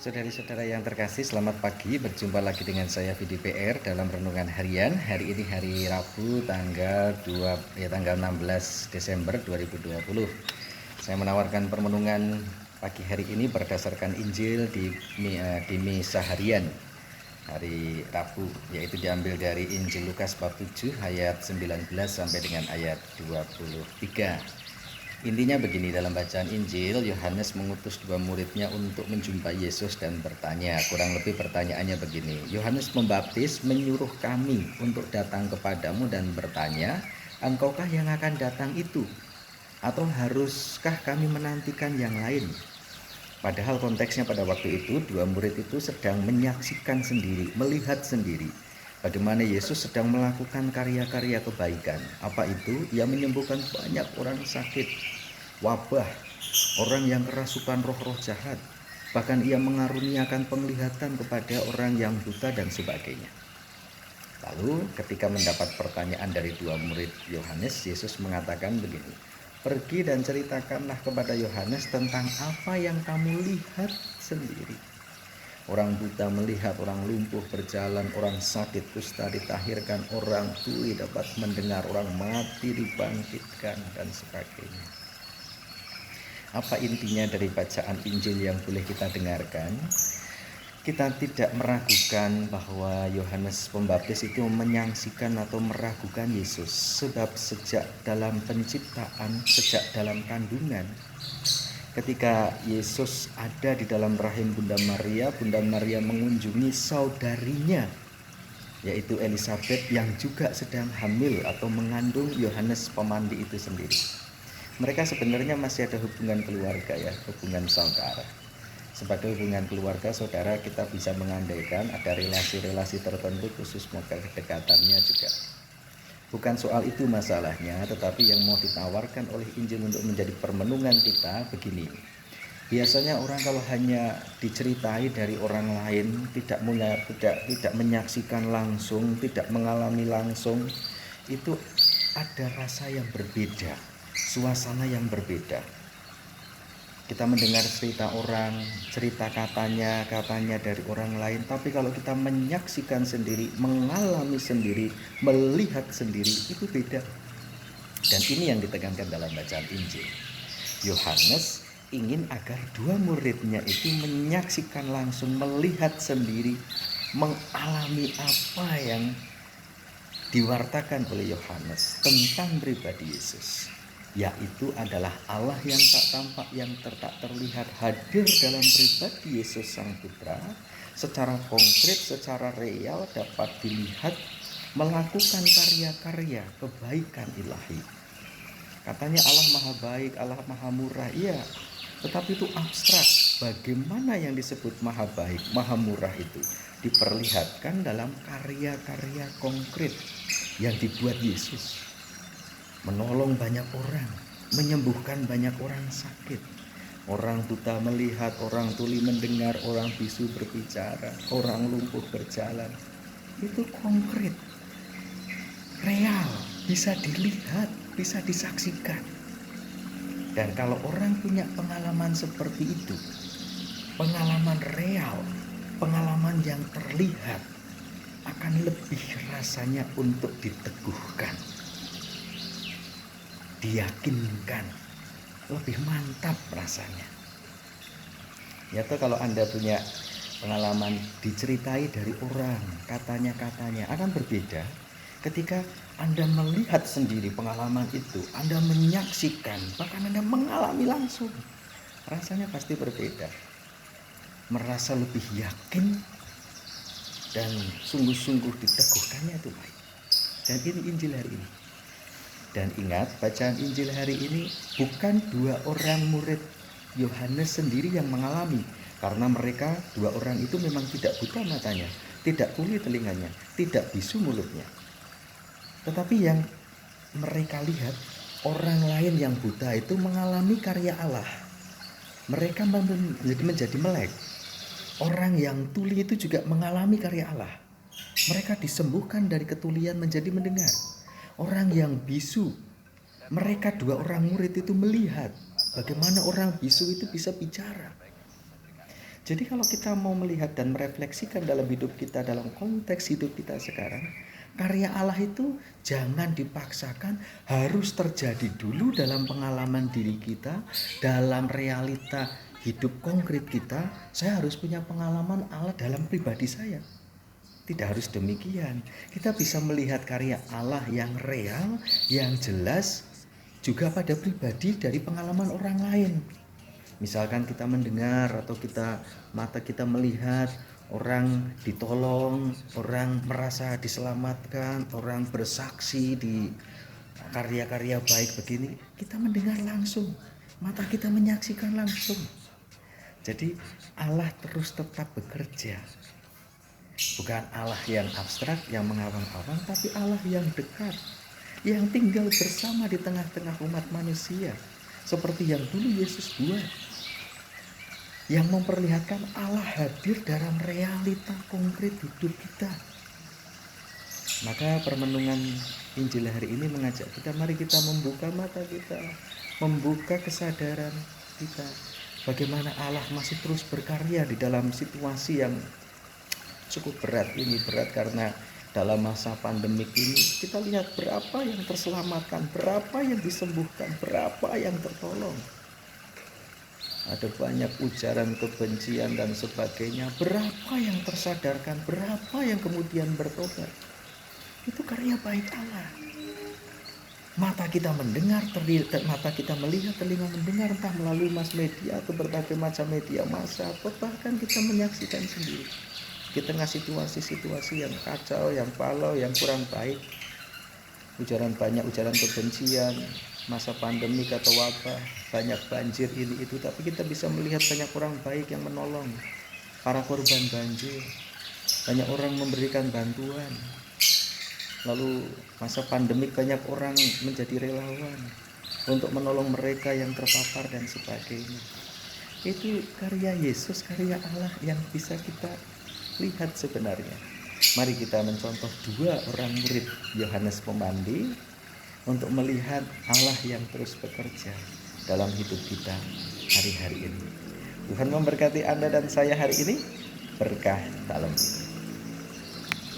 Saudari-saudara yang terkasih, selamat pagi. Berjumpa lagi dengan saya Vidi PR dalam renungan harian. Hari ini hari Rabu tanggal 16 Desember 2020. Saya menawarkan permenungan pagi hari ini berdasarkan Injil di misa harian hari Rabu, yaitu diambil dari Injil Lukas bab 7 ayat 19 sampai dengan ayat 23. Intinya begini, dalam bacaan Injil, Yohanes mengutus dua muridnya untuk menjumpai Yesus dan bertanya. Kurang lebih pertanyaannya begini, Yohanes Pembaptis menyuruh kami untuk datang kepadamu dan bertanya, engkaukah yang akan datang itu? Atau haruskah kami menantikan yang lain? Padahal konteksnya pada waktu itu, dua murid itu sedang menyaksikan sendiri, melihat sendiri bagaimana Yesus sedang melakukan karya-karya kebaikan. Apa itu? Ia menyembuhkan banyak orang sakit, wabah, orang yang kerasukan roh-roh jahat. Bahkan ia mengaruniakan penglihatan kepada orang yang buta dan sebagainya. Lalu ketika mendapat pertanyaan dari dua murid Yohanes, Yesus mengatakan begini, pergi dan ceritakanlah kepada Yohanes tentang apa yang kamu lihat sendiri. Orang buta melihat, orang lumpuh berjalan, orang sakit kusta ditahirkan, orang tuli dapat mendengar, orang mati dibangkitkan, dan sebagainya. Apa intinya dari bacaan Injil yang boleh kita dengarkan? Kita tidak meragukan bahwa Yohanes Pembaptis itu menyaksikan atau meragukan Yesus. Sebab sejak dalam penciptaan, sejak dalam kandungan, ketika Yesus ada di dalam rahim Bunda Maria mengunjungi saudarinya, yaitu Elisabeth yang juga sedang hamil atau mengandung Yohanes Pemandi itu sendiri. Mereka sebenarnya masih ada hubungan keluarga, ya, hubungan saudara. Sebagai hubungan keluarga, saudara, kita bisa mengandaikan ada relasi-relasi tertentu, khusus moga kedekatannya juga. Bukan soal itu masalahnya, tetapi yang mau ditawarkan oleh Injil untuk menjadi permenungan kita begini. Biasanya orang kalau hanya diceritai dari orang lain, tidak menyaksikan langsung, tidak mengalami langsung, itu ada rasa yang berbeda, suasana yang berbeda. Kita mendengar cerita orang, cerita katanya dari orang lain. Tapi kalau kita menyaksikan sendiri, mengalami sendiri, melihat sendiri, itu beda. Dan ini yang ditekankan dalam bacaan Injil. Yohanes ingin agar dua muridnya itu menyaksikan langsung, melihat sendiri, mengalami apa yang diwartakan oleh Yohanes tentang pribadi Yesus, yaitu adalah Allah yang tak tampak, yang tak terlihat, hadir dalam pribadi Yesus Sang Putra secara konkret, secara real dapat dilihat melakukan karya-karya kebaikan ilahi. Katanya Allah Maha Baik, Allah Maha Murah, iya, tetapi itu abstrak. Bagaimana yang disebut Maha Baik, Maha Murah itu diperlihatkan dalam karya-karya konkret yang dibuat Yesus. Menolong banyak orang, menyembuhkan banyak orang sakit, orang buta melihat, orang tuli mendengar, orang bisu berbicara, orang lumpuh berjalan. Itu konkret, real, bisa dilihat, bisa disaksikan. Dan kalau orang punya pengalaman seperti itu, pengalaman real, pengalaman yang terlihat, akan lebih rasanya untuk diteguhkan, diyakinkan, lebih mantap rasanya. Ya toh, kalau Anda punya pengalaman diceritai dari orang, katanya akan berbeda ketika Anda melihat sendiri pengalaman itu, Anda menyaksikan, bahkan Anda mengalami langsung. Rasanya pasti berbeda. Merasa lebih yakin dan sungguh-sungguh diteguhkannya itu baik. Dan ini Injil hari ini. Dan ingat, bacaan Injil hari ini bukan dua orang murid Yohanes sendiri yang mengalami, karena mereka dua orang itu memang tidak buta matanya, tidak tuli telinganya, tidak bisu mulutnya. Tetapi yang mereka lihat, orang lain yang buta itu mengalami karya Allah. Mereka menjadi melek. Orang yang tuli itu juga mengalami karya Allah. Mereka disembuhkan dari ketulian menjadi mendengar. Orang yang bisu, mereka dua orang murid itu melihat bagaimana orang bisu itu bisa bicara. Jadi kalau kita mau melihat dan merefleksikan dalam hidup kita, dalam konteks hidup kita sekarang, karya Allah itu jangan dipaksakan, harus terjadi dulu dalam pengalaman diri kita, dalam realita hidup konkret kita. Saya harus punya pengalaman Allah dalam pribadi saya. Tidak harus demikian. Kita bisa melihat karya Allah yang real, yang jelas, juga pada pribadi dari pengalaman orang lain. Misalkan kita mendengar atau mata kita melihat orang ditolong, orang merasa diselamatkan, orang bersaksi di karya-karya baik begini, kita mendengar langsung, mata kita menyaksikan langsung. Jadi Allah terus tetap bekerja. Bukan Allah yang abstrak, yang mengawang-awang, tapi Allah yang dekat, yang tinggal bersama di tengah-tengah umat manusia, seperti yang dulu Yesus buat, yang memperlihatkan Allah hadir dalam realita konkret hidup kita. Maka permenungan Injil hari ini mengajak kita, mari kita membuka mata kita, membuka kesadaran kita, bagaimana Allah masih terus berkarya di dalam situasi yang cukup berat ini. Berat karena dalam masa pandemik ini kita lihat berapa yang terselamatkan, berapa yang disembuhkan, berapa yang tertolong. Ada banyak ujaran kebencian dan sebagainya, berapa yang tersadarkan, berapa yang kemudian bertobat. Itu karya baik Allah. Mata kita mendengar, mata kita melihat, telinga mendengar, entah melalui mass media atau berbagai macam media massa, atau bahkan kita menyaksikan sendiri di tengah situasi-situasi yang kacau, yang palau, yang kurang baik. Banyak ujaran kebencian, masa pandemik atau wabah, banyak banjir ini itu, tapi kita bisa melihat banyak orang baik yang menolong para korban banjir, banyak orang memberikan bantuan. Lalu masa pandemik banyak orang menjadi relawan untuk menolong mereka yang terpapar dan sebagainya. Itu karya Yesus, karya Allah yang bisa kita lihat sebenarnya. Mari kita mencontoh dua orang murid Yohanes Pemandi untuk melihat Allah yang terus bekerja dalam hidup kita hari-hari ini. Tuhan memberkati Anda dan saya hari ini. Berkah dalam hidup.